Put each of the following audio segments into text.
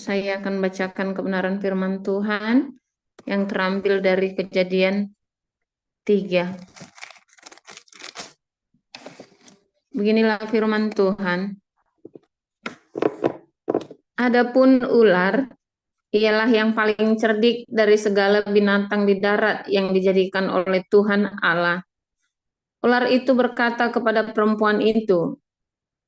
Saya akan bacakan kebenaran firman Tuhan yang terambil dari Kejadian 3. Beginilah firman Tuhan. Adapun ular ialah yang paling cerdik dari segala binatang di darat yang dijadikan oleh Tuhan Allah. Ular itu berkata kepada perempuan itu,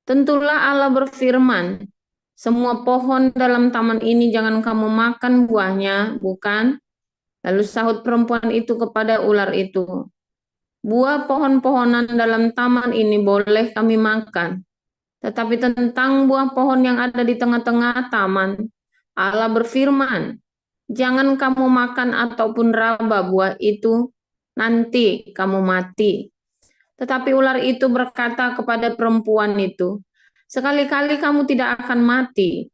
"Tentulah Allah berfirman, semua pohon dalam taman ini jangan kamu makan buahnya, bukan?" Lalu sahut perempuan itu kepada ular itu, "Buah pohon-pohonan dalam taman ini boleh kami makan, tetapi tentang buah pohon yang ada di tengah-tengah taman, Allah berfirman, jangan kamu makan ataupun raba buah itu, nanti kamu mati." Tetapi ular itu berkata kepada perempuan itu, "Sekali-kali kamu tidak akan mati,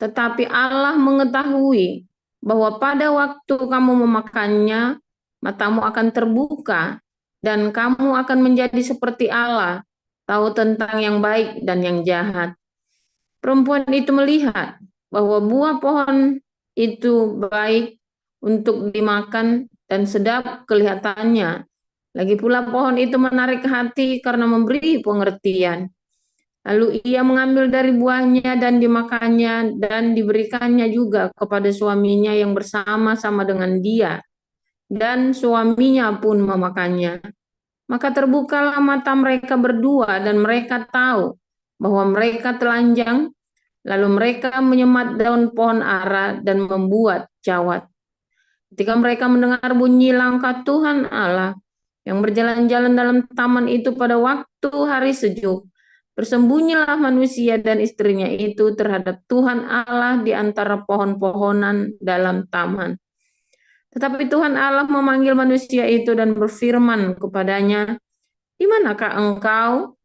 tetapi Allah mengetahui bahwa pada waktu kamu memakannya, matamu akan terbuka, dan kamu akan menjadi seperti Allah, tahu tentang yang baik dan yang jahat." Perempuan itu melihat bahwa buah pohon itu baik untuk dimakan dan sedap kelihatannya. Lagi pula pohon itu menarik hati karena memberi pengertian. Lalu ia mengambil dari buahnya dan dimakannya dan diberikannya juga kepada suaminya yang bersama-sama dengan dia. Dan suaminya pun memakannya. Maka terbukalah mata mereka berdua dan mereka tahu bahwa mereka telanjang. Lalu mereka menyemat daun pohon ara dan membuat cawat. Ketika mereka mendengar bunyi langkah Tuhan Allah yang berjalan-jalan dalam taman itu pada waktu hari sejuk, bersembunyilah manusia dan istrinya itu terhadap Tuhan Allah di antara pohon-pohonan dalam taman. Tetapi Tuhan Allah memanggil manusia itu dan berfirman kepadanya, "Di manakah engkau?"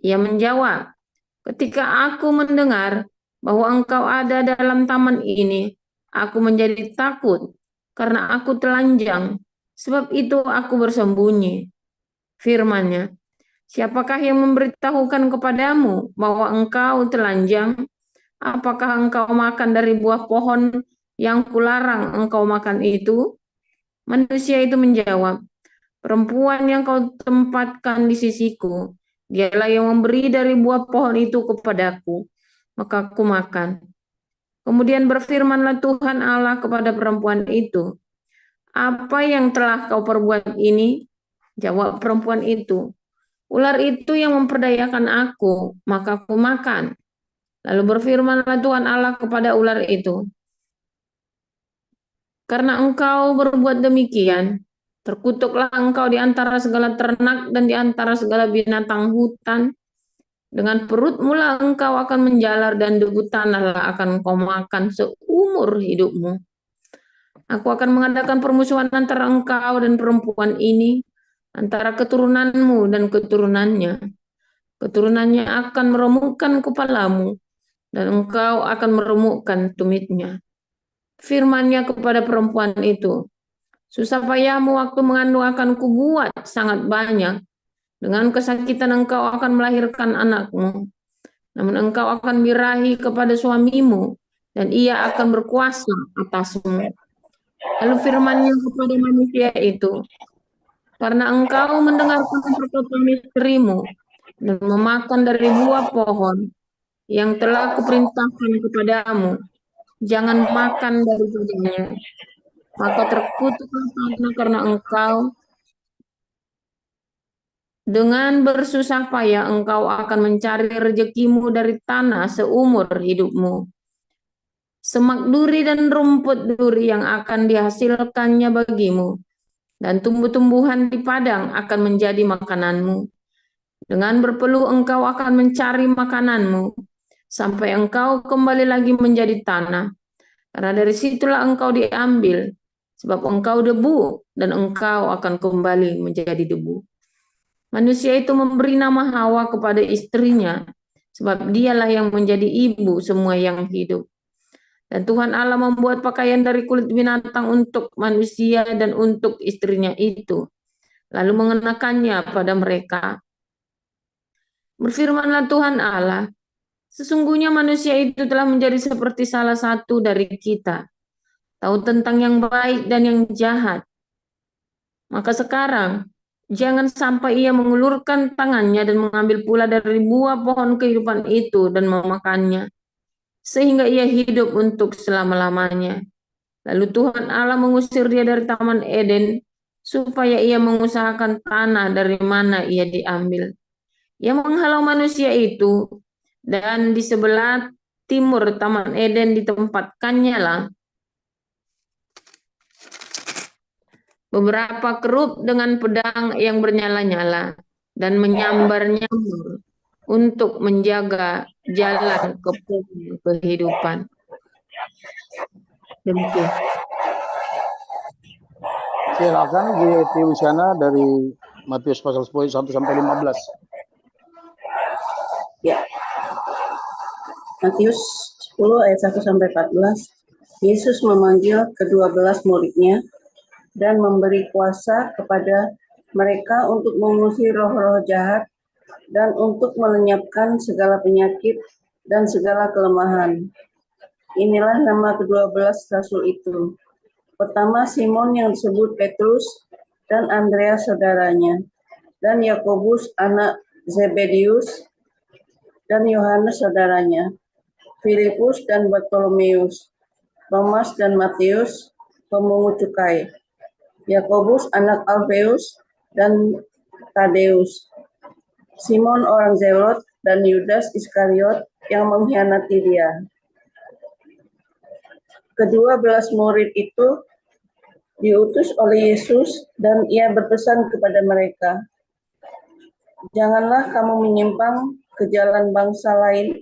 Ia menjawab, "Ketika aku mendengar bahwa engkau ada dalam taman ini, aku menjadi takut karena aku telanjang, sebab itu aku bersembunyi." Firman-Nya, "Siapakah yang memberitahukan kepadamu bahwa engkau telanjang? Apakah engkau makan dari buah pohon yang kularang engkau makan itu?" Manusia itu menjawab, "Perempuan yang kau tempatkan di sisiku, dialah yang memberi dari buah pohon itu kepadaku, maka aku makan." Kemudian berfirmanlah Tuhan Allah kepada perempuan itu, "Apa yang telah kau perbuat ini?" Jawab perempuan itu, "Ular itu yang memperdayakan aku, maka aku makan." Lalu berfirmanlah Tuhan Allah kepada ular itu, "Karena engkau berbuat demikian, terkutuklah engkau di antara segala ternak dan di antara segala binatang hutan. Dengan perut mula engkau akan menjalar dan debu tanahlah akan kau makan seumur hidupmu. Aku akan mengadakan permusuhan antara engkau dan perempuan ini, antara keturunanmu dan keturunannya. Keturunannya akan meremukkan kepalamu, dan engkau akan meremukkan tumitnya." Firman-Nya kepada perempuan itu, "Susah payahmu waktu mengandung akan kubuat sangat banyak. Dengan kesakitan engkau akan melahirkan anakmu. Namun engkau akan birahi kepada suamimu, dan ia akan berkuasa atasmu." Lalu firman-Nya kepada manusia itu, "Karena engkau mendengarkan perkataan istrimu dan memakan dari buah pohon yang telah kuperintahkan kepadamu, jangan makan daripadanya, maka terkutuklah tanah karena engkau. Dengan bersusah payah engkau akan mencari rezekimu dari tanah seumur hidupmu. Semak duri dan rumput duri yang akan dihasilkannya bagimu, dan tumbuh-tumbuhan di padang akan menjadi makananmu. Dengan berpeluh engkau akan mencari makananmu, sampai engkau kembali lagi menjadi tanah, karena dari situlah engkau diambil, sebab engkau debu, dan engkau akan kembali menjadi debu. Manusia itu memberi nama Hawa kepada istrinya, sebab dialah yang menjadi ibu semua yang hidup. Dan Tuhan Allah membuat pakaian dari kulit binatang untuk manusia dan untuk istrinya itu, lalu mengenakannya pada mereka. Berfirmanlah Tuhan Allah, Sesungguhnya manusia itu telah menjadi seperti salah satu dari kita, tahu tentang yang baik dan yang jahat. Maka sekarang, jangan sampai ia mengulurkan tangannya dan mengambil pula dari buah pohon kehidupan itu dan memakannya, sehingga ia hidup untuk selama-lamanya. Lalu Tuhan Allah mengusir dia dari Taman Eden, supaya ia mengusahakan tanah dari mana ia diambil. Ia menghalau manusia itu, dan di sebelah timur Taman Eden ditempatkannya lah beberapa kerub dengan pedang yang bernyala-nyala dan menyambar-nyambar untuk menjaga jalan ke kehidupan. Demikian. Silakan di Luciana dari Matius pasal 10 sampai 15. Ya. Matius 10 ayat 1 sampai 14. Yesus memanggil ke-12 muridnya dan memberi kuasa kepada mereka untuk mengusir roh-roh jahat dan untuk melenyapkan segala penyakit dan segala kelemahan. Inilah nama ke-12 rasul itu. Pertama, Simon yang disebut Petrus dan Andreas saudaranya, dan Yakobus anak Zebedius dan Yohanes saudaranya, Filipus dan Bartolomeus, Thomas dan Matius, pemungut cukai, Yakobus anak Alfeus dan Tadeus, Simon orang Zelot, dan Yudas Iskariot yang mengkhianati dia. Ke-12 murid itu diutus oleh Yesus dan ia berpesan kepada mereka, janganlah kamu menyimpang ke jalan bangsa lain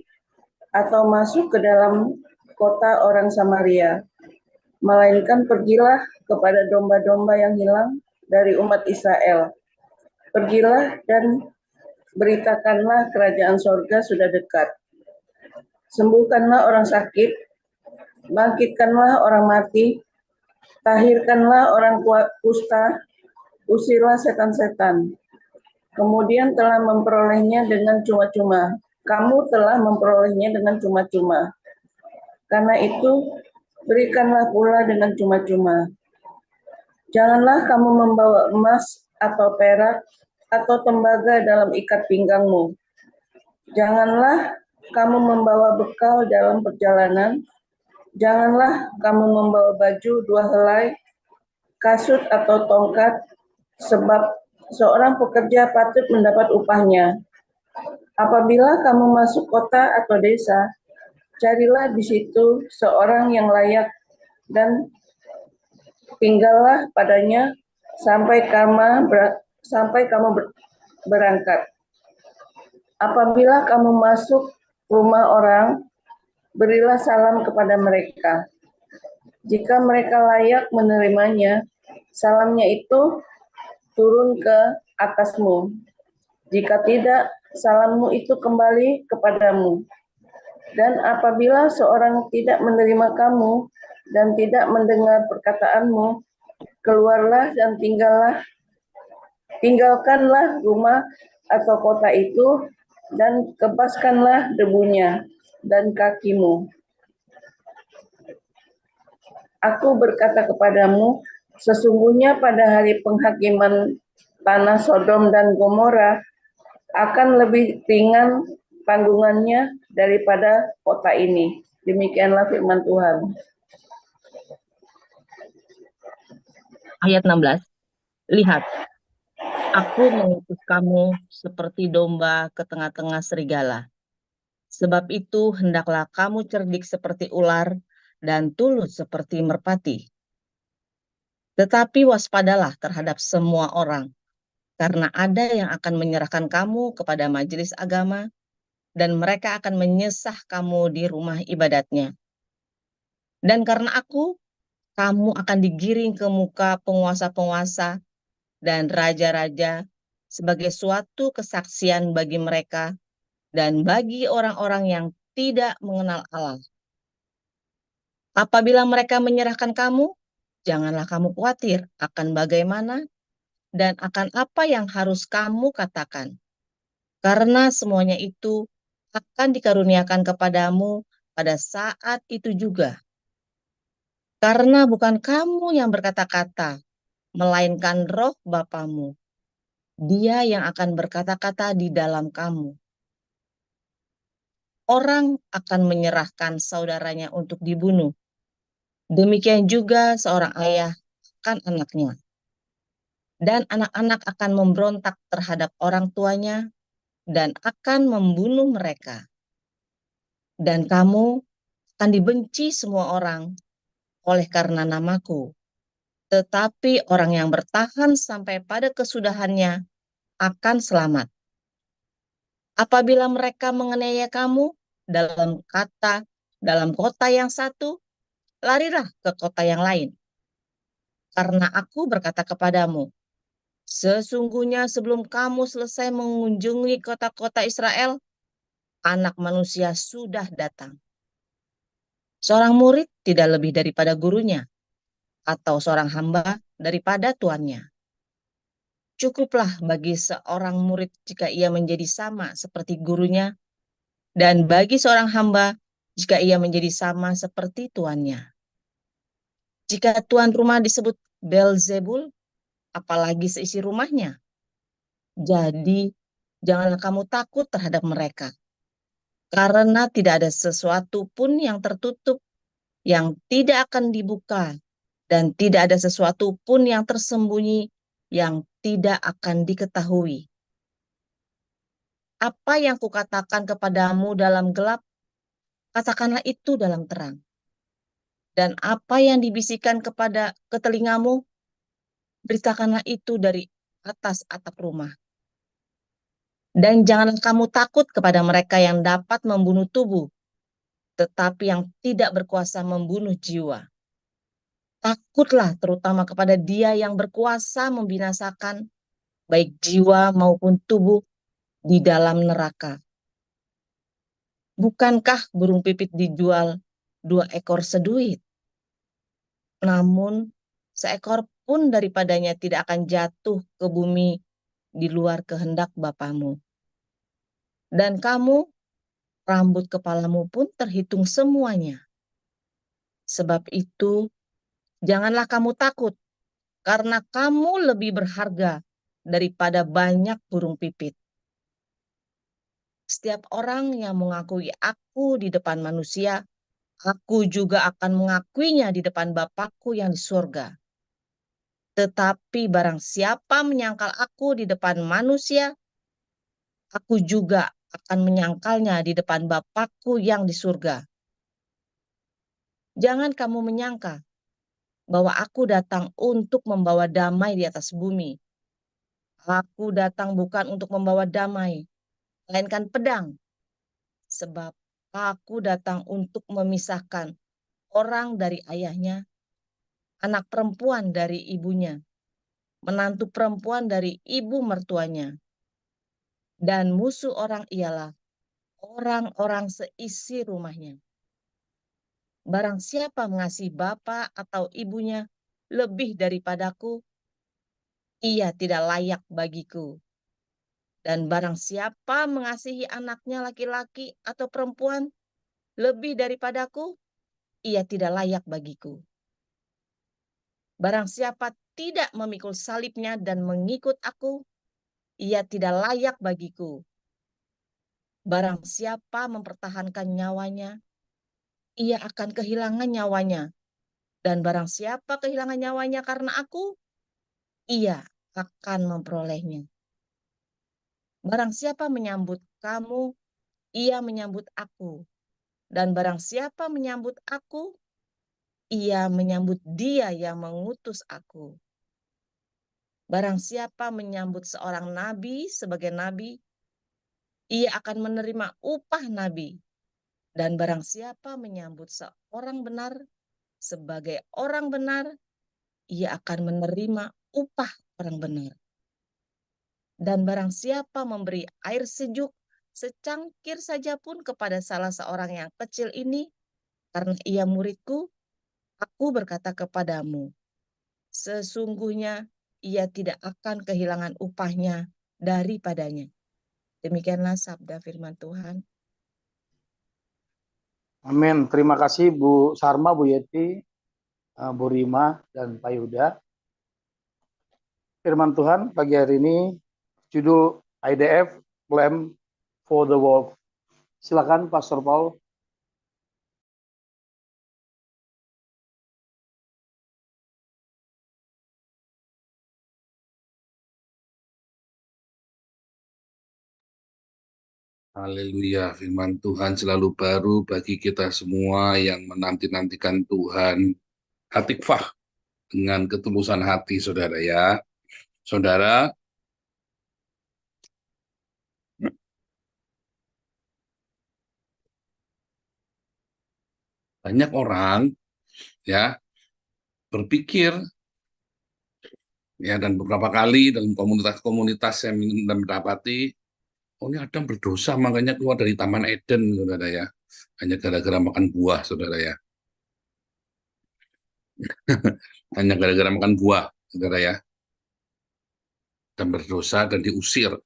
atau masuk ke dalam kota orang Samaria, melainkan pergilah kepada domba-domba yang hilang dari umat Israel. Pergilah dan beritakanlah kerajaan sorga sudah dekat. Sembuhkanlah orang sakit, bangkitkanlah orang mati, tahirkanlah orang kusta, usirlah setan-setan. Kemudian telah memperolehnya dengan cuma-cuma. Kamu telah memperolehnya dengan cuma-cuma. Karena itu, berikanlah pula dengan cuma-cuma. Janganlah kamu membawa emas atau perak atau tembaga dalam ikat pinggangmu. Janganlah kamu membawa bekal dalam perjalanan. Janganlah kamu membawa baju 2 helai, kasut atau tongkat, sebab seorang pekerja patut mendapat upahnya. Apabila kamu masuk kota atau desa, carilah di situ seorang yang layak dan tinggallah padanya sampai kamu berangkat. Apabila kamu masuk rumah orang, berilah salam kepada mereka. Jika mereka layak menerimanya, salamnya itu turun ke atasmu. Jika tidak, salammu itu kembali kepadamu. Dan apabila seorang tidak menerima kamu dan tidak mendengar perkataanmu, keluarlah dan tinggalkanlah rumah atau kota itu dan kebaskanlah debunya dan kakimu. Aku berkata kepadamu, sesungguhnya pada hari penghakiman tanah Sodom dan Gomora akan lebih ringan tanggungannya daripada kota ini. Demikianlah firman Tuhan. Ayat 16. Lihat, aku mengutus kamu seperti domba ke tengah-tengah serigala. Sebab itu hendaklah kamu cerdik seperti ular dan tulus seperti merpati. Tetapi waspadalah terhadap semua orang, karena ada yang akan menyerahkan kamu kepada majelis agama, dan mereka akan menyesah kamu di rumah ibadatnya. Dan karena aku, kamu akan digiring ke muka penguasa-penguasa dan raja-raja sebagai suatu kesaksian bagi mereka dan bagi orang-orang yang tidak mengenal Allah. Apabila mereka menyerahkan kamu, janganlah kamu khawatir akan bagaimana dan akan apa yang harus kamu katakan. Karena semuanya itu akan dikaruniakan kepadamu pada saat itu juga. Karena bukan kamu yang berkata-kata, melainkan roh Bapamu. Dia yang akan berkata-kata di dalam kamu. Orang akan menyerahkan saudaranya untuk dibunuh. Demikian juga seorang ayah akan anaknya. Dan anak-anak akan memberontak terhadap orang tuanya dan akan membunuh mereka. Dan kamu akan dibenci semua orang oleh karena namaku. Tetapi orang yang bertahan sampai pada kesudahannya akan selamat. Apabila mereka menganiaya kamu dalam kota yang satu, larilah ke kota yang lain. Karena aku berkata kepadamu, sesungguhnya sebelum kamu selesai mengunjungi kota-kota Israel, Anak Manusia sudah datang. Seorang murid tidak lebih daripada gurunya, atau seorang hamba daripada tuannya. Cukuplah bagi seorang murid jika ia menjadi sama seperti gurunya, dan bagi seorang hamba jika ia menjadi sama seperti tuannya. Jika tuan rumah disebut Beelzebul, apalagi seisi rumahnya. Jadi, janganlah kamu takut terhadap mereka, karena tidak ada sesuatu pun yang tertutup yang tidak akan dibuka, dan tidak ada sesuatu pun yang tersembunyi yang tidak akan diketahui. Apa yang kukatakan kepadamu dalam gelap, katakanlah itu dalam terang. Dan apa yang dibisikkan ke telingamu, beritakanlah itu dari atas atap rumah. Dan janganlah kamu takut kepada mereka yang dapat membunuh tubuh, tetapi yang tidak berkuasa membunuh jiwa. Takutlah terutama kepada Dia yang berkuasa membinasakan baik jiwa maupun tubuh di dalam neraka. Bukankah burung pipit dijual 2 ekor seduit? Namun seekor pun daripadanya tidak akan jatuh ke bumi di luar kehendak Bapamu. Dan kamu, rambut kepalamu pun terhitung semuanya. Sebab itu, janganlah kamu takut, karena kamu lebih berharga daripada banyak burung pipit. Setiap orang yang mengakui aku di depan manusia, aku juga akan mengakuinya di depan Bapakku yang di surga. Tetapi barang siapa menyangkal aku di depan manusia, aku juga akan menyangkalnya di depan Bapakku yang di surga. Jangan kamu menyangka bahwa aku datang untuk membawa damai di atas bumi. Aku datang bukan untuk membawa damai, melainkan pedang. Sebab aku datang untuk memisahkan orang dari ayahnya, anak perempuan dari ibunya, menantu perempuan dari ibu mertuanya. Dan musuh orang ialah orang-orang seisi rumahnya. Barang siapa mengasihi bapa atau ibunya lebih daripadaku, ia tidak layak bagiku. Dan barang siapa mengasihi anaknya laki-laki atau perempuan lebih daripadaku, ia tidak layak bagiku. Barang siapa tidak memikul salibnya dan mengikut aku, ia tidak layak bagiku. Barang siapa mempertahankan nyawanya, ia akan kehilangan nyawanya. Dan barang siapa kehilangan nyawanya karena aku, ia akan memperolehnya. Barang siapa menyambut kamu, ia menyambut aku. Dan barang siapa menyambut aku, ia menyambut Dia yang mengutus aku. Barang siapa menyambut seorang nabi sebagai nabi, ia akan menerima upah nabi. Dan barang siapa menyambut seorang benar sebagai orang benar, ia akan menerima upah orang benar. Dan barang siapa memberi air sejuk secangkir saja pun kepada salah seorang yang kecil ini, karena ia muridku, aku berkata kepadamu, sesungguhnya ia tidak akan kehilangan upahnya daripadanya. Demikianlah sabda firman Tuhan. Amin. Terima kasih Bu Sarma, Bu Yeti, Bu Rima, dan Pak Yuda. Firman Tuhan pagi hari ini, judul IDF, Lamb for the Wolf. Silakan Pastor Paul. Haleluya, firman Tuhan selalu baru bagi kita semua yang menanti-nantikan Tuhan. Hatikvah dengan ketulusan hati, saudara ya. Saudara, banyak orang ya berpikir ya, dan beberapa kali dalam komunitas-komunitas yang mendapati, oh ini Adam berdosa makanya keluar dari Taman Eden, saudara ya. Hanya gara-gara makan buah, saudara ya. Hanya gara-gara makan buah, saudara ya. Dan berdosa dan diusir,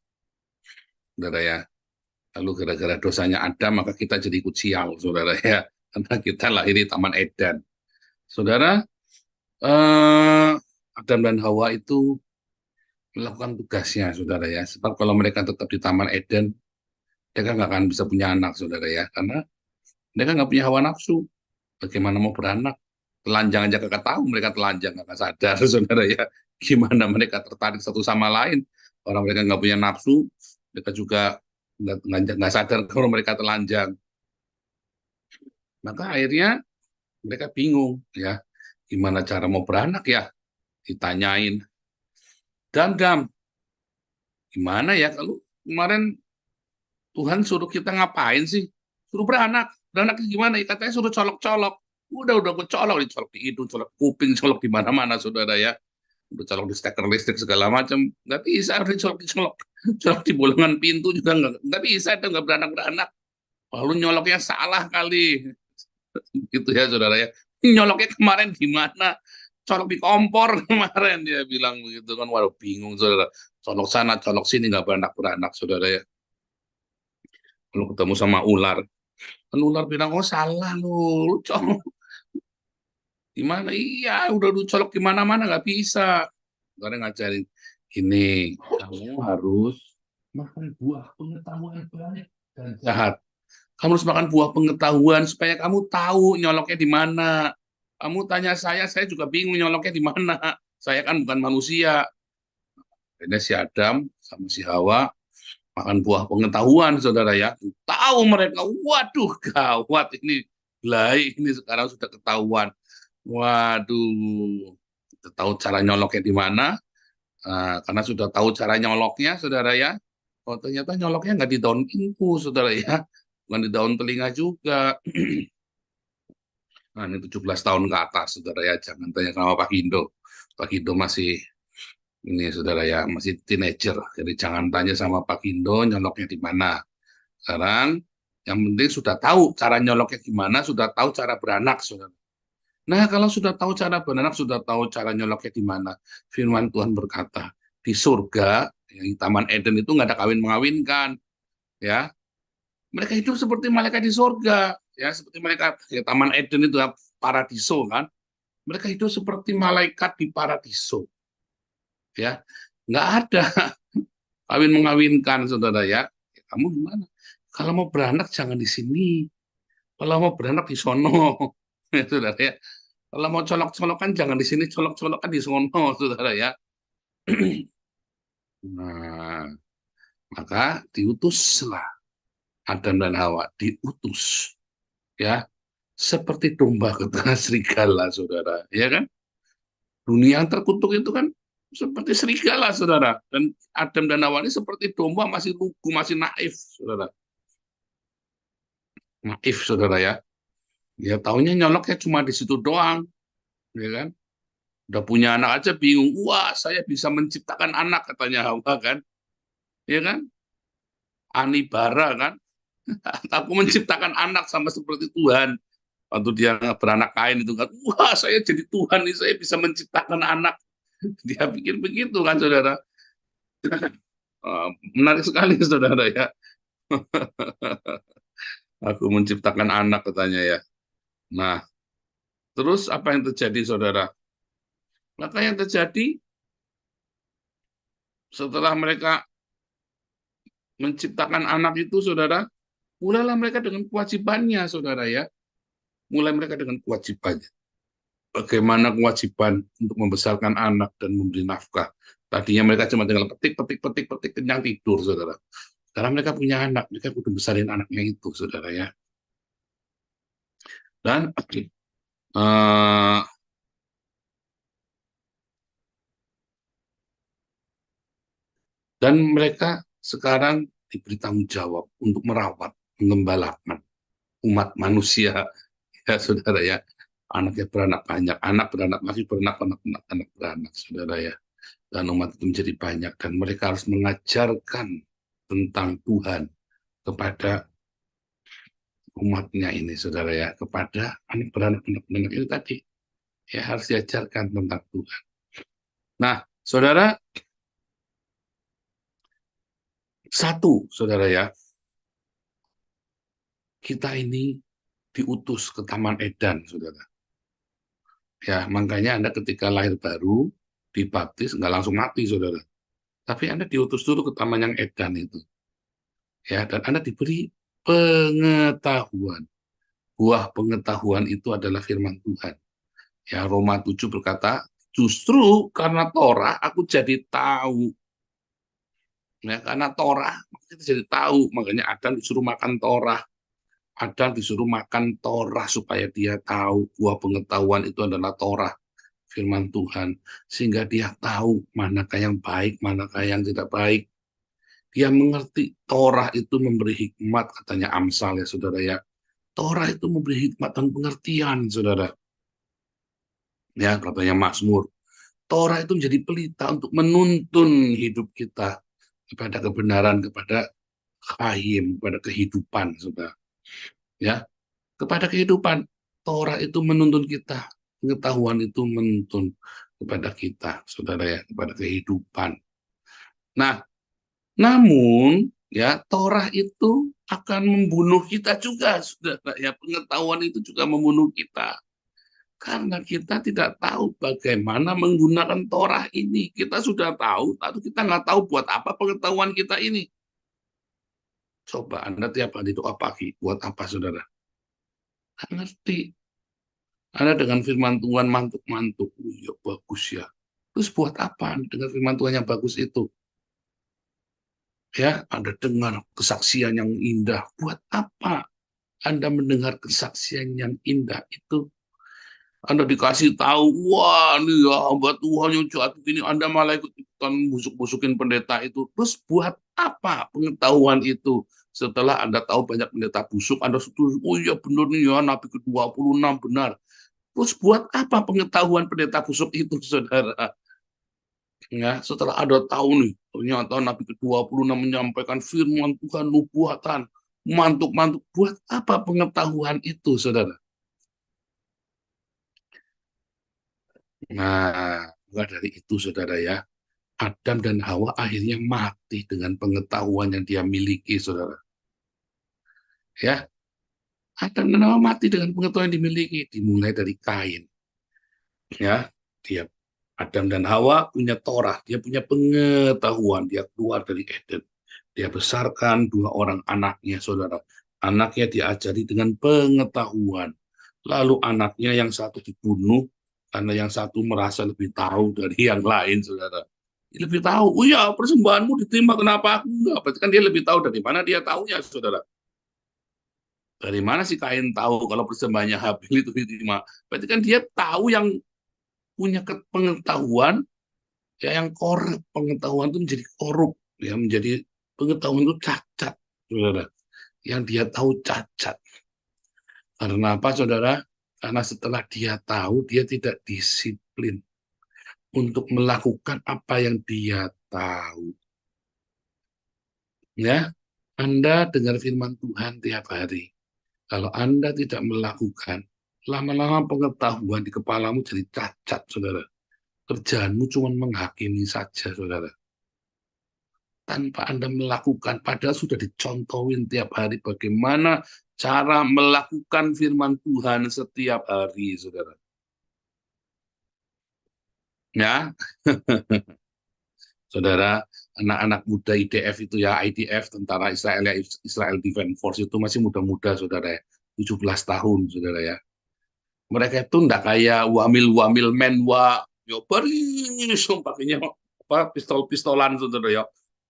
saudara ya. Lalu gara-gara dosanya Adam, maka kita jadi ikut sial, saudara ya. Karena kita lahir di Taman Eden. Saudara, Adam dan Hawa itu melakukan tugasnya, saudara ya. Sebab kalau mereka tetap di Taman Eden, mereka nggak akan bisa punya anak, saudara ya. Karena mereka nggak punya hawa nafsu. Bagaimana mau beranak? Telanjang aja kakak tahu mereka telanjang, nggak sadar, saudara ya. Gimana mereka tertarik satu sama lain? Orang mereka nggak punya nafsu, mereka juga nggak sadar kalau mereka telanjang. Maka akhirnya mereka bingung, ya. Gimana cara mau beranak ya? Ditanyain. Dam, gimana ya kalau kemarin Tuhan suruh kita ngapain sih? Suruh beranak. Beranak gimana? Katanya suruh colok-colok. Udah gue colok, dicolok di hidung, colok kuping, colok di mana-mana, saudara ya. Udah colok di steker listrik segala macam. Nggak bisa, udah colok, colok di bolongan pintu juga nggak bisa, itu nggak beranak-beranak. Lalu nyoloknya salah kali. Gitu ya, saudara ya. Nyoloknya kemarin gimana? Colok di kompor kemarin, dia bilang begitu kan. Waduh, bingung, saudara. Colok sana, colok sini, nggak beranak-beranak, saudara ya. Kalau ketemu sama ular, kan ular bilang, oh salah lu colok gimana? Iya, udah lu colok di mana-mana nggak bisa. Karena ngajarin ini, kamu harus makan buah pengetahuan baik dan jahat. Kamu harus makan buah pengetahuan supaya kamu tahu nyoloknya di mana. Kamu tanya saya juga bingung nyoloknya di mana. Saya kan bukan manusia. Akhirnya si Adam sama si Hawa makan buah pengetahuan, saudara ya. Tahu mereka, waduh gawat ini. Ini sekarang sudah ketahuan. Waduh, kita tahu cara nyoloknya di mana. Karena sudah tahu cara nyoloknya, saudara ya. Oh, ternyata nyoloknya nggak di daun ingku, saudara ya. Bukan di daun telinga juga. Nah, ini 17 tahun ke atas, saudara ya. Jangan tanya sama Pak Indo. Pak Indo masih ini, saudara ya, masih teenager. Jadi jangan tanya sama Pak Indo nyoloknya di mana. Sekarang yang penting sudah tahu cara nyoloknya gimana, sudah tahu cara beranak, saudara. Nah, kalau sudah tahu cara beranak, sudah tahu cara nyoloknya di mana. Firman Tuhan berkata, di surga, yang Taman Eden itu nggak ada kawin mengawinkan, ya. Mereka hidup seperti malaikat di surga, ya, seperti malaikat ya, Taman Eden itu ya, paradiso kan. Mereka hidup seperti malaikat di paradiso, ya. Nggak ada kawin mengawinkan, saudara ya. Kamu gimana? Kalau mau beranak jangan di sini. Kalau mau beranak di sono, ya, saudara ya. Kalau mau colok-colokan jangan di sini, colok-colokan di sono, saudara ya. Nah, maka diutuslah Adam dan Hawa, diutus, ya, seperti domba ke tengah serigala, saudara, ya kan? Dunia yang terkutuk itu kan seperti serigala, saudara. Dan Adam dan Hawa ini seperti domba, masih lugu, masih naif, saudara. Naif, saudara ya. Ya taunya nyoloknya cuma di situ doang, ya kan? Udah punya anak aja bingung, wah saya bisa menciptakan anak, katanya Hawa kan, ya kan? Anibara kan, aku menciptakan anak sama seperti Tuhan. Waktu dia beranak Kain itu kan, wah saya jadi Tuhan nih, saya bisa menciptakan anak. Dia pikir begitu kan, saudara. Menarik sekali, saudara ya. Aku menciptakan anak katanya ya. Nah, terus apa yang terjadi saudara? Maka yang terjadi setelah mereka menciptakan anak itu saudara, mulailah mereka dengan kewajibannya saudara ya. Mulai mereka dengan kewajibannya. Bagaimana kewajiban untuk membesarkan anak dan memberi nafkah. Tadinya mereka cuma tinggal petik, kenyang tidur saudara. Sekarang mereka punya anak, mereka udah besarin anaknya itu saudara ya. Dan eh, dan mereka sekarang diberi tanggung jawab untuk merawat, mengembalakan umat manusia, ya saudara ya. Anaknya beranak banyak, anak beranak lagi, anak beranak, saudara ya. Dan umat itu menjadi banyak, dan mereka harus mengajarkan tentang Tuhan kepada umatnya ini, saudara ya. Kepada anak beranak itu tadi, ya harus diajarkan tentang Tuhan. Nah, saudara, satu, saudara ya, kita ini diutus ke Taman Eden, saudara. Ya, makanya Anda ketika lahir baru, dibaptis, nggak langsung mati, saudara. Tapi Anda diutus dulu ke Taman yang Eden itu. Ya, dan Anda diberi pengetahuan. Buah pengetahuan itu adalah firman Tuhan. Ya, Roma 7 berkata, justru karena Torah aku jadi tahu. Ya, karena Torah kita jadi tahu, makanya Adam disuruh makan Torah. Adam disuruh makan Torah supaya dia tahu buah pengetahuan itu adalah Torah, firman Tuhan, sehingga dia tahu manakah yang baik, manakah yang tidak baik. Dia mengerti Torah itu memberi hikmat, katanya Amsal ya saudara ya. Torah itu memberi hikmat dan pengertian, saudara. Ya, katanya Mazmur. Torah itu menjadi pelita untuk menuntun hidup kita kepada kebenaran, kepada khayim, kepada kehidupan, saudara. Ya, kepada kehidupan. Torah itu menuntun kita, pengetahuan itu menuntun kepada kita, saudara ya, kepada kehidupan. Nah, namun ya Torah itu akan membunuh kita juga, saudara ya. Pengetahuan itu juga membunuh kita. Karena kita tidak tahu bagaimana menggunakan Torah ini. Kita sudah tahu, tapi kita nggak tahu buat apa pengetahuan kita ini. Coba Anda tiap hari doa pagi, buat apa saudara? Nggak ngerti. Anda dengan firman Tuhan mantuk-mantuk. Oh, ya bagus ya. Terus buat apa dengan firman Tuhan yang bagus itu? Ya, Anda dengar kesaksian yang indah. Buat apa Anda mendengar kesaksian yang indah itu? Anda dikasih tahu, wah ini ya hamba Tuhan yang jahat ini, Anda malah ikut-ikutan busuk-busukin pendeta itu. Terus buat apa pengetahuan itu? Setelah Anda tahu banyak pendeta busuk, Anda setuju, oh iya benar nih ya, Nabi ke-26 benar. Terus buat apa pengetahuan pendeta busuk itu, saudara? Ya, setelah Anda tahu nih, ternyata Nabi ke-26 menyampaikan firman Tuhan, nubuatan, mantuk-mantuk. Buat apa pengetahuan itu, saudara? Nah, maka dari itu saudara ya, Adam dan Hawa akhirnya mati dengan pengetahuan yang dia miliki, saudara. Ya, Adam dan Hawa mati dengan pengetahuan yang dimiliki, dimulai dari Kain. Ya, dia Adam dan Hawa punya Torah, dia punya pengetahuan, dia keluar dari Eden. Dia besarkan dua orang anaknya, saudara. Anaknya diajari dengan pengetahuan. Lalu anaknya yang satu dibunuh, karena yang satu merasa lebih tahu dari yang lain, saudara. Dia lebih tahu, oh ya persembahanmu diterima, kenapa aku enggak? Berarti kan dia lebih tahu dari mana dia tahunya, saudara. Dari mana si Kain tahu kalau persembahannya Habil itu diterima? Berarti kan dia tahu yang punya pengetahuan, ya yang korup, pengetahuan itu menjadi korup, ya menjadi pengetahuan itu cacat, saudara. Yang dia tahu cacat. Karena apa, saudara? Karena setelah dia tahu, dia tidak disiplin untuk melakukan apa yang dia tahu. Ya, Anda dengar firman Tuhan tiap hari. Kalau Anda tidak melakukan, lama-lama pengetahuan di kepalamu jadi cacat, saudara. Kerjaanmu cuma menghakimi saja, saudara. Tanpa Anda melakukan, padahal sudah dicontohin tiap hari bagaimana cara melakukan firman Tuhan setiap hari, saudara. Ya, saudara, anak-anak muda IDF itu ya, IDF, Tentara Israel ya, Israel Defense Force itu masih muda-muda, saudara ya, 17 tahun, saudara ya. Mereka itu enggak kayak wamil-wamil menwa, yo baris, pakainya apa pistol-pistolan, saudara ya.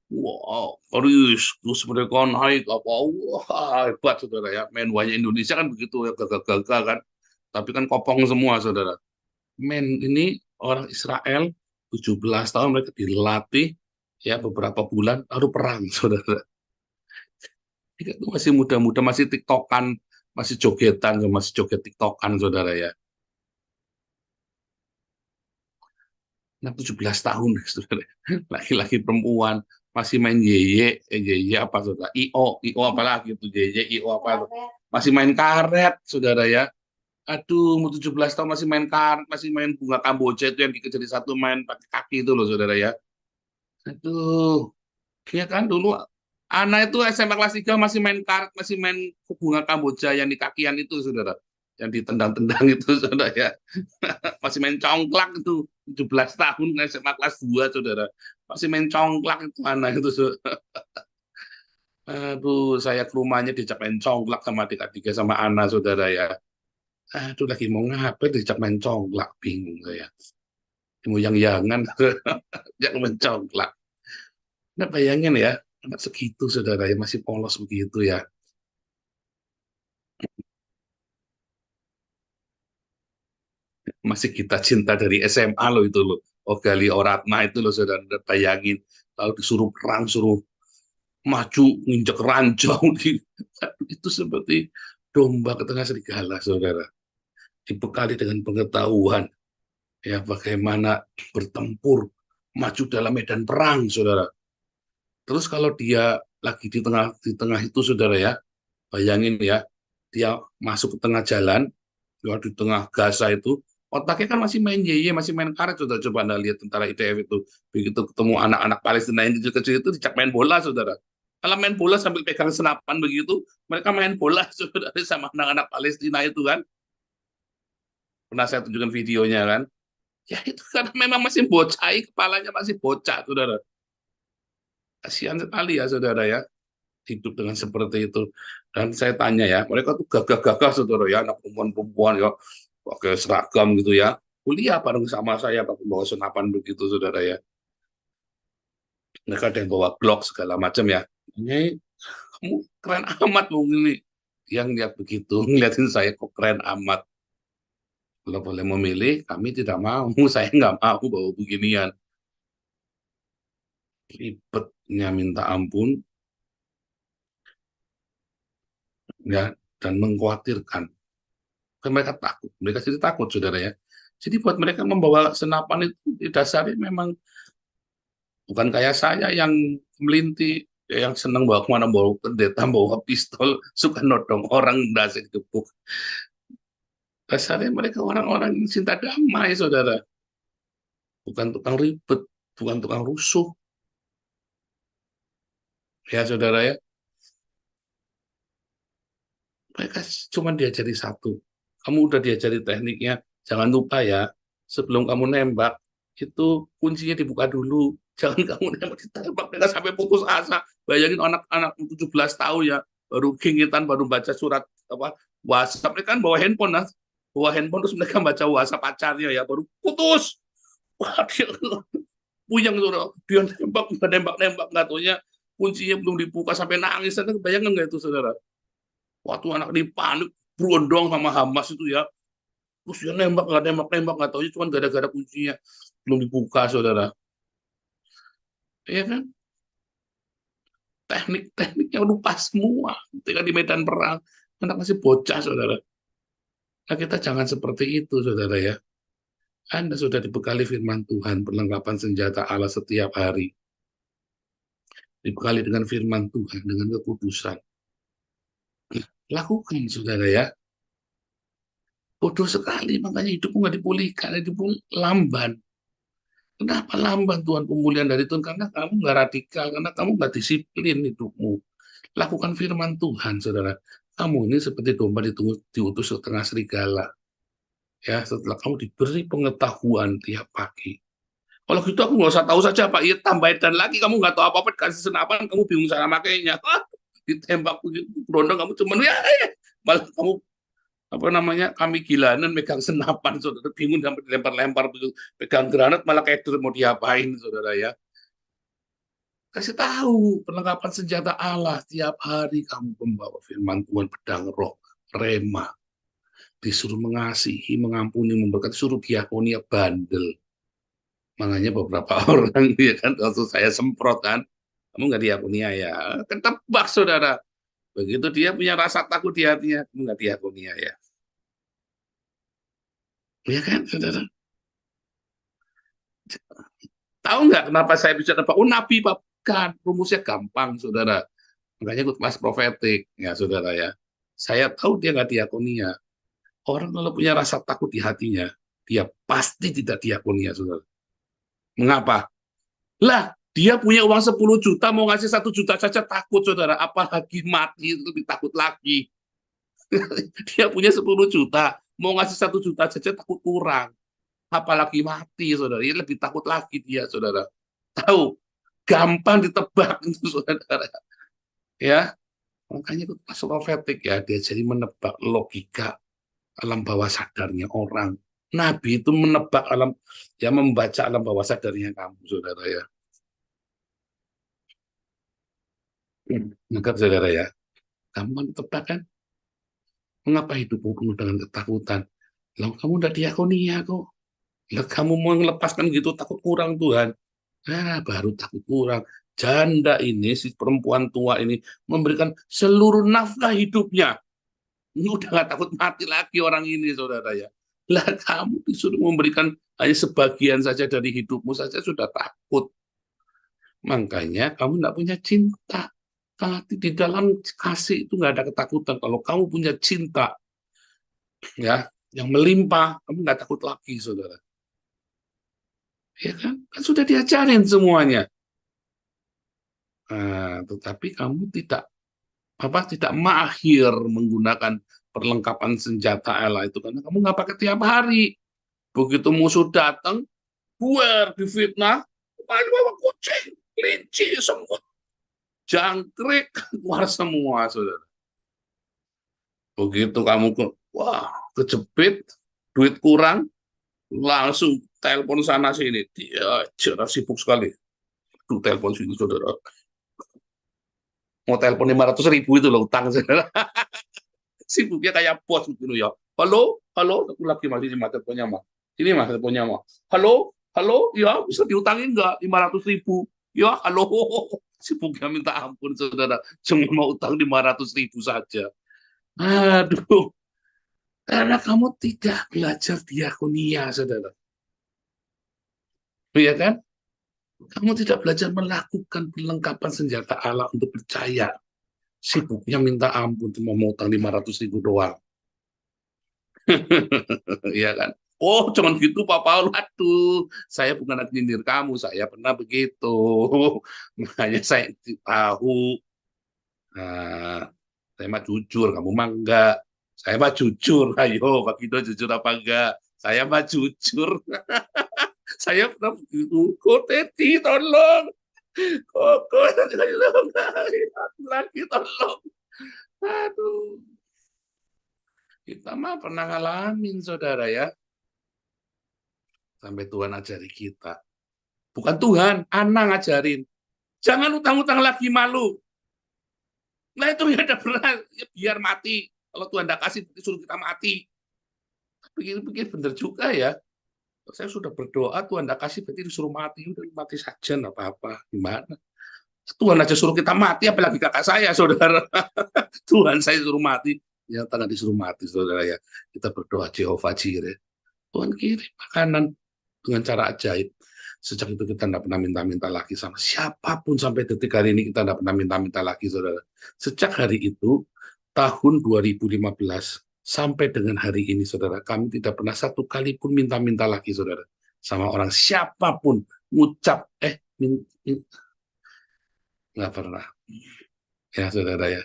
Wow, baris, terus mereka naik apa, wah hebat, saudara ya. Menwanya Indonesia kan begitu ya, gagah-gagah kan, tapi kan kopong semua, saudara. Men ini orang Israel 17 tahun mereka dilatih ya beberapa bulan baru perang, saudara. Itu masih muda-muda, masih tiktokan, masih jogetan, masih joget tiktokan, saudara ya. Nah, 17 tahun, saudara. Laki-laki perempuan masih main yeye apa, saudara? IO apa lagi itu, yeye, IO apa? Masih main karet, saudara ya. Aduh, mau 17 tahun masih main karet, masih main bunga Kamboja itu yang dikejar di satu, main pakai kaki itu loh, saudara ya. Aduh, ya kan dulu anak itu SMA kelas 3 masih main karet, masih main bunga Kamboja yang di kakian itu, saudara. Yang ditendang-tendang itu, saudara ya. Masih main congklak itu, 17 tahun SMA kelas 2, saudara. Masih main congklak itu anak itu, saudara. Aduh, saya ke rumahnya dijak main congklak sama adik-adiknya sama anak, saudara ya. Aduh, lagi mau ngapain dijak main congklak, bingung saya. Mau yang-yangan, jak main congklak. Nah, bayangin ya, anak segitu, saudara ya, masih polos begitu ya. Masih kita cinta dari SMA loh itu loh. Ogali Oratna itu loh, saudara. Bayangin, lalu disuruh perang, suruh maju, nginjek ranjau. Itu seperti domba ke tengah serigala, saudara. Dibekali dengan pengetahuan, ya bagaimana bertempur, maju dalam medan perang, saudara. Terus kalau dia lagi di tengah itu, saudara ya, bayangin ya, dia masuk ke tengah jalan, ya, di tengah Gaza itu, otaknya kan masih main yeye, masih main karet, saudara. Coba Anda lihat tentara IDF itu, begitu ketemu anak-anak Palestina yang kecil-kecil itu, dicak main bola, saudara. Kalau main bola sambil pegang senapan begitu, mereka main bola, saudara, sama anak-anak Palestina itu kan. Pernah saya tunjukkan videonya kan. Ya itu karena memang masih bocah, kepalanya masih bocah, saudara. Kasihan sekali ya, saudara ya, hidup dengan seperti itu. Dan saya tanya ya, mereka tuh gagah-gagah, saudara ya, anak perempuan-perempuan ya, pakai seragam gitu ya, kuliah bareng sama saya pakai bawa senapan begitu, saudara ya. Mereka ada yang bawa Glock segala macam ya. Ini kamu keren amat loh ini. Yang lihat begitu, ngeliatin saya kok keren amat. Kalau boleh memilih, kami tidak mau. Saya nggak mau bawa beginian. Ribetnya minta ampun, ya, dan mengkhawatirkan. Mereka takut, mereka jadi takut, saudara ya. Jadi buat mereka membawa senapan itu di dasarnya memang bukan kayak saya yang melinti, yang senang bawa kemana, bawa pendeta, bawa pistol, suka nodong orang, dasar gebuk. Dasarnya mereka orang-orang yang cinta damai, saudara. Bukan tukang ribet, bukan tukang rusuh. Ya, saudara ya. Mereka cuma diajari satu. Kamu udah diajari tekniknya, jangan lupa ya, sebelum kamu nembak, itu kuncinya dibuka dulu. Jangan kamu nembak, ditembak, mereka sampai putus asa. Bayangin anak-anak 17 tahun ya, baru kingitan, baru baca surat apa WhatsApp. Mereka kan bawa handphone, bawa handphone, terus mereka baca WhatsApp pacarnya ya, baru putus. Wah, dia puyeng, saudara. Dia nembak, nggak taunya kuncinya belum dibuka sampai nangis. Bayangin nggak itu, saudara? Waktu anak di panik, berondong sama Hamas itu ya, terus dia nembak, nggak tahu, cuma gara-gara kuncinya belum dibuka, saudara. Iya kan? Teknik-tekniknya lupa semua ketika di medan perang. Anak masih bocah, saudara. Nah, kita jangan seperti itu, saudara ya. Anda sudah dibekali firman Tuhan, perlengkapan senjata Allah setiap hari. Dibekali dengan firman Tuhan, dengan kekudusan. Lakukan, saudara ya. Bodoh sekali, makanya hidupmu nggak dipulihkan, hidupmu lamban. Kenapa lamban Tuhan pemulihan dari Tuhan? Karena kamu nggak radikal, karena kamu nggak disiplin hidupmu. Lakukan firman Tuhan, saudara. Kamu ini seperti domba diutus ke tengah serigala. Ya, setelah kamu diberi pengetahuan tiap pagi. Kalau gitu aku nggak usah tahu saja Pak, iya tambahin dan lagi kamu nggak tahu apa-apa, dikasih senapan kamu bingung cara makainya. Ditembak begitu, berondong kamu cuman malah kamu apa namanya kami gilanan megang senapan, saudara bingung sampai dilempar-lempar begitu, pegang granat malah kayak mau diapain, saudara ya. Kasih tahu perlengkapan senjata Allah tiap hari kamu membawa firman Tuhan, pedang roh, rema, disuruh mengasihi, mengampuni, memberkati, suruh diakonia bandel. Makanya beberapa orang ya kan waktu saya semprot kan, kamu nggak diakonia ya, ketebak saudara. Begitu dia punya rasa takut di hatinya, kamu nggak diakonia ya. Ya kan saudara. Tahu nggak kenapa saya bisa nebak? Oh nabi Pak, kan rumusnya gampang saudara. Makanya ikut kelas profetik ya saudara ya. Saya tahu dia nggak diakonia. Orang kalau punya rasa takut di hatinya, dia pasti tidak diakonia saudara. Mengapa? Lah, dia punya uang 10 juta, mau ngasih 1 juta saja takut, saudara. Apalagi mati, itu lebih takut lagi. Dia punya 10 juta, mau ngasih 1 juta saja takut kurang. Apalagi mati, saudara. Ini lebih takut lagi dia, saudara. Tahu, gampang ditebak, itu, saudara. Ya, makanya itu pas profetik ya, dia jadi menebak logika alam bawah sadarnya orang. Nabi itu menebak alam, ya membaca alam bawah sadarnya kamu, saudara ya. Maka saudara ya, kamu kan tebak kan? Mengapa hidupmu penuh dengan ketakutan? Lalu kamu udah diakonia kok. Lalu kamu mau melepaskan gitu takut kurang Tuhan. Baru takut kurang. Janda ini, si perempuan tua ini, memberikan seluruh nafkah hidupnya. Ini udah gak takut mati lagi orang ini, saudara ya. Lah kamu disuruh memberikan hanya sebagian saja dari hidupmu saja sudah takut. Makanya kamu tidak punya cinta. Kalau di dalam kasih itu nggak ada ketakutan. Kalau kamu punya cinta, ya, yang melimpah, kamu nggak takut lagi, saudara. Ya kan? Kan sudah diajarin semuanya. Nah, tetapi kamu tidak mahir menggunakan perlengkapan senjata Allah itu karena kamu nggak pakai tiap hari. Begitu musuh datang, buar difitnah, bawa kucing, kelinci, semut, jangkrik keluar semua, saudara. Begitu kamu kejepit, duit kurang, langsung telepon sana sini. Dia jelas sibuk sekali. Tuh telepon sini, saudara. Mau telepon 500.000 itu loh utang, saudara. Sibuknya kayak bos gitu ya. Halo, halo, aku lagi masih di teleponnya mah. Ini mas teleponnya mah. Halo, halo, ya bisa diutangin nggak 500.000? Ya, halo. Sibuknya minta ampun, saudara. Cuma mau utang 500.000 saja. Aduh, karena kamu tidak belajar diakonia, saudara. Iya kan? Kamu tidak belajar melakukan perlengkapan senjata Allah untuk percaya. Sibuknya minta ampun, cuma mau utang 500.000 doang. Iya kan? Oh, cuman gitu Pak Paul. Aduh, saya bukan nyindir kamu, saya pernah begitu. Makanya saya tahu. Nah, saya mah jujur, kamu mah enggak. Saya mah jujur. Ayo, Pak Kido jujur apa enggak? Saya mah jujur. Saya pernah begitu. Kok Teti, tolong. Kok tolong. Lagi, tolong. Aduh. Kita mah pernah ngalamin, saudara ya. Sampai Tuhan ajari kita. Bukan Tuhan, anak ngajarin. Jangan utang-utang lagi, malu. Nah itu ya ada benar, ya, biar mati. Kalau Tuhan tidak kasih, suruh kita mati. Pikir-pikir benar juga ya. Saya sudah berdoa, Tuhan tidak kasih, berarti disuruh mati. Udah mati saja, nggak apa-apa. Gimana? Tuhan aja suruh kita mati, apalagi kakak saya, saudara. Tuhan saya suruh mati. Ya, tangan disuruh mati, saudara ya. Kita berdoa, Jehovah Jireh. Tuhan kirim makanan dengan cara ajaib. Sejak itu kita tidak pernah minta-minta lagi sama siapapun sampai detik hari ini kita tidak pernah minta-minta lagi, saudara. Sejak hari itu, tahun 2015 sampai dengan hari ini, saudara, kami tidak pernah satu kali pun minta-minta lagi, saudara, sama orang siapapun ngucap nggak pernah, ya saudara ya.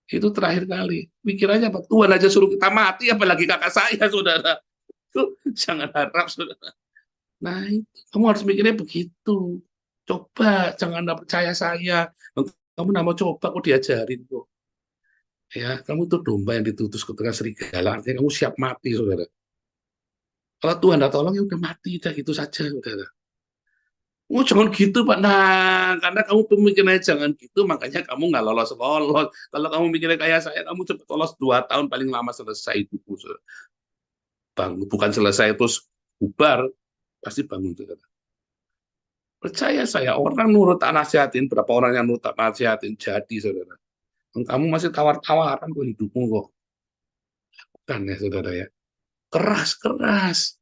Itu terakhir kali. Pikirannya apa? Tuhan aja suruh kita mati, apalagi kakak saya, saudara. Itu jangan harap, saudara. Nah, itu, kamu harus mikirnya begitu. Coba, jangan percaya saya. Kamu nggak mau coba, kok diajarin kok. Ya, kamu itu domba yang ditutus ke tengah serigala. Artinya kamu siap mati, saudara. Kalau Tuhan tidak tolong, ya udah mati, udah gitu saja, saudara. Oh, jangan gitu, Pak. Nah, karena kamu pemikirannya jangan gitu, makanya kamu nggak lolos-lolos. Kalau kamu mikirnya kayak saya, kamu cepat lolos 2 tahun, paling lama selesai itu. Bangun, bukan selesai terus bubar, pasti bangun. Saudara. Percaya saya, orang nurut tak nasihatin, berapa orang yang nurut tak nasihatin, jadi, saudara. Kamu masih tawar-tawaran kok hidupmu kok. Bukan ya, saudara ya. Keras-keras.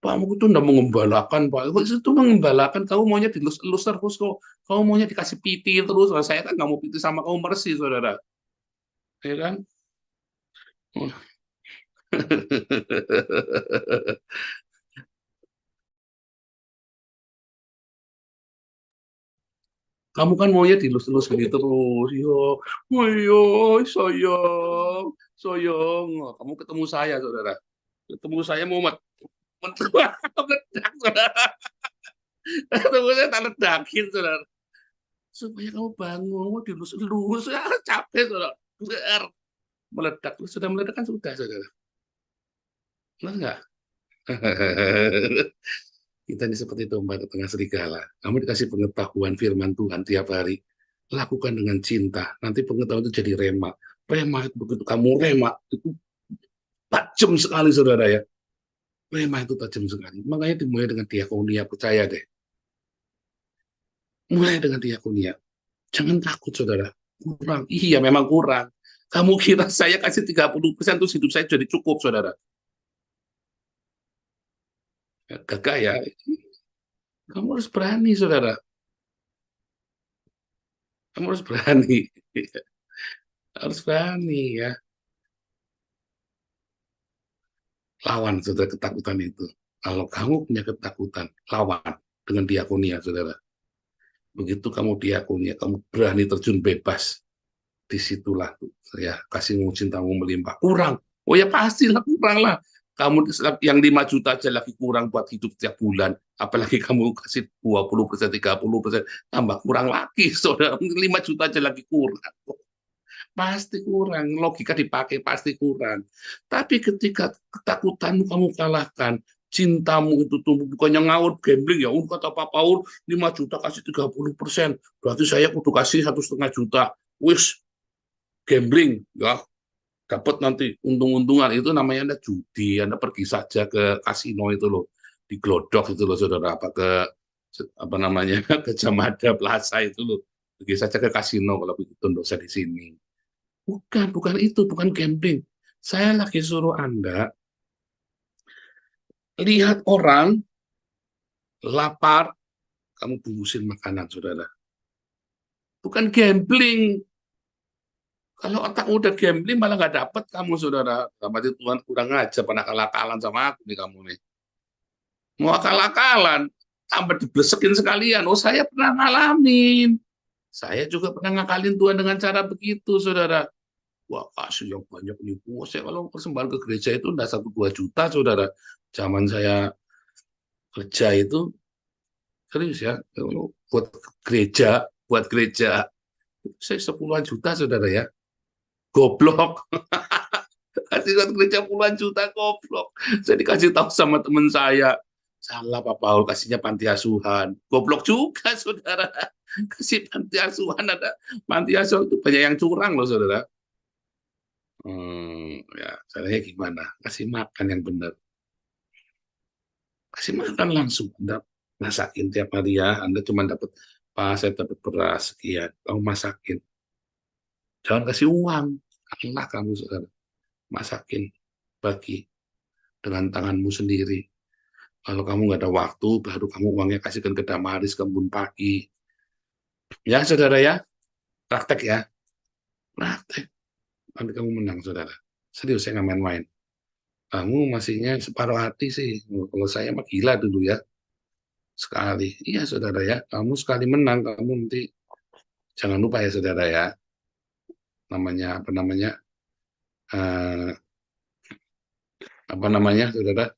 Kamu itu udah mengembalakan, Pak. Itu mengembalakan, kamu maunya dilus-elus terus kok. Kamu maunya dikasih piti terus. Nah, saya kan nggak mau piti sama kamu mercy, saudara. Ya kan? Kamu kan maunya dilus-elus gitu terus. Yo, yo, sayang, sayang. Kamu ketemu saya, saudara. Ketemu saya mau meledak, saudara. Ketemu saya tak ledakin, saudara. Supaya kamu bangun, mau dilus-elus, ya, capek, saudara. Meledak, sudah meledak kan sudah, saudara. Benar nggak? Kita ini seperti domba di tengah serigala. Kamu dikasih pengetahuan firman Tuhan tiap hari. Lakukan dengan cinta. Nanti pengetahuan itu jadi rema. Rema itu begitu kamu rema, itu tajam sekali, saudara ya. Rema itu tajam sekali. Makanya dimulai dengan diakonia, percaya deh. Mulai dengan diakonia. Jangan takut, saudara. Kurang. Iya, memang kurang. Kamu kira saya kasih 30% terus hidup saya jadi cukup, saudara. Gagah ya. Kamu harus berani, saudara. Kamu harus berani. Harus berani, ya. Lawan, saudara, ketakutan itu. Kalau kamu punya ketakutan, lawan dengan diakonia, saudara. Begitu kamu diakonia, kamu berani terjun bebas. Disitulah, ya, kasihmu cintamu melimpah. Kurang. Oh ya pastilah kurang lah. Kamu yang 5 juta aja lagi kurang buat hidup tiap bulan. Apalagi kamu kasih 20%, 30%, tambah kurang lagi, saudara. 5 juta aja lagi kurang. Pasti kurang. Logika dipakai pasti kurang. Tapi ketika ketakutanmu kamu kalahkan, cintamu itu tumbuh, bukannya ngawur gambling ya. Kata Pak Paul, 5 juta kasih 30%. Berarti saya kudu kasih 1,5 juta. Wis, gambling ya. Dapat nanti untung-untungan, itu namanya Anda judi. Anda pergi saja ke kasino itu loh, di Glodok itu loh, saudara, apa namanya, ke Jamada Plaza itu loh, pergi saja ke kasino kalau begitu, tidak usah di sini. Bukan itu, bukan gambling. Saya lagi suruh Anda lihat orang lapar, kamu bungkusin makanan, saudara. Bukan gambling. Kalau otak udah gambling malah nggak dapat kamu, saudara. Sama Tuhan kurang aja, pernah kalah-kalan sama aku nih kamu nih. Mau akal-akalan, tambah diblesekin sekalian. Oh, saya pernah ngalamin. Saya juga pernah ngakalin Tuhan dengan cara begitu, saudara. Wah, kasih yang banyak nih. Wah, saya kalau persembahan ke gereja itu udah 1-2 juta, saudara. Zaman saya kerja itu, serius ya, buat gereja, saya 10-an juta, saudara ya. Goblok. Kasih buat gereja puluhan juta, goblok. Saya dikasih tahu sama teman saya, salah Pak Paul, kasihnya panti asuhan. Goblok juga, saudara. Kasih panti asuhan, ada panti asuhan itu banyak yang curang loh, saudara. Ya, caranya gimana? Kasih makan yang benar. Kasih makan langsung. Anda masakin tiap hari ya. Anda cuma dapat, Pak, saya dapat beras sekian. Kamu masakin. Jangan kasih uang. Allah kamu, saudara. Masakin, bagi dengan tanganmu sendiri. Kalau kamu nggak ada waktu, baru kamu uangnya kasihkan ke Damaris, Kebun Pagi. Ya, saudara ya. Praktek ya. Praktek. Nanti kamu menang, saudara. Serius, saya nggak main-main. Kamu masihnya separuh hati sih. Kalau saya mah gila dulu ya. Sekali. Iya, saudara ya. Kamu sekali menang, kamu nanti jangan lupa ya, saudara ya. saudara?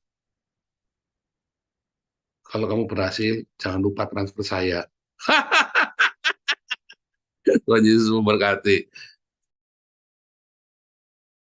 Kalau kamu berhasil, jangan lupa transfer saya. Tuhan Yesus memberkati.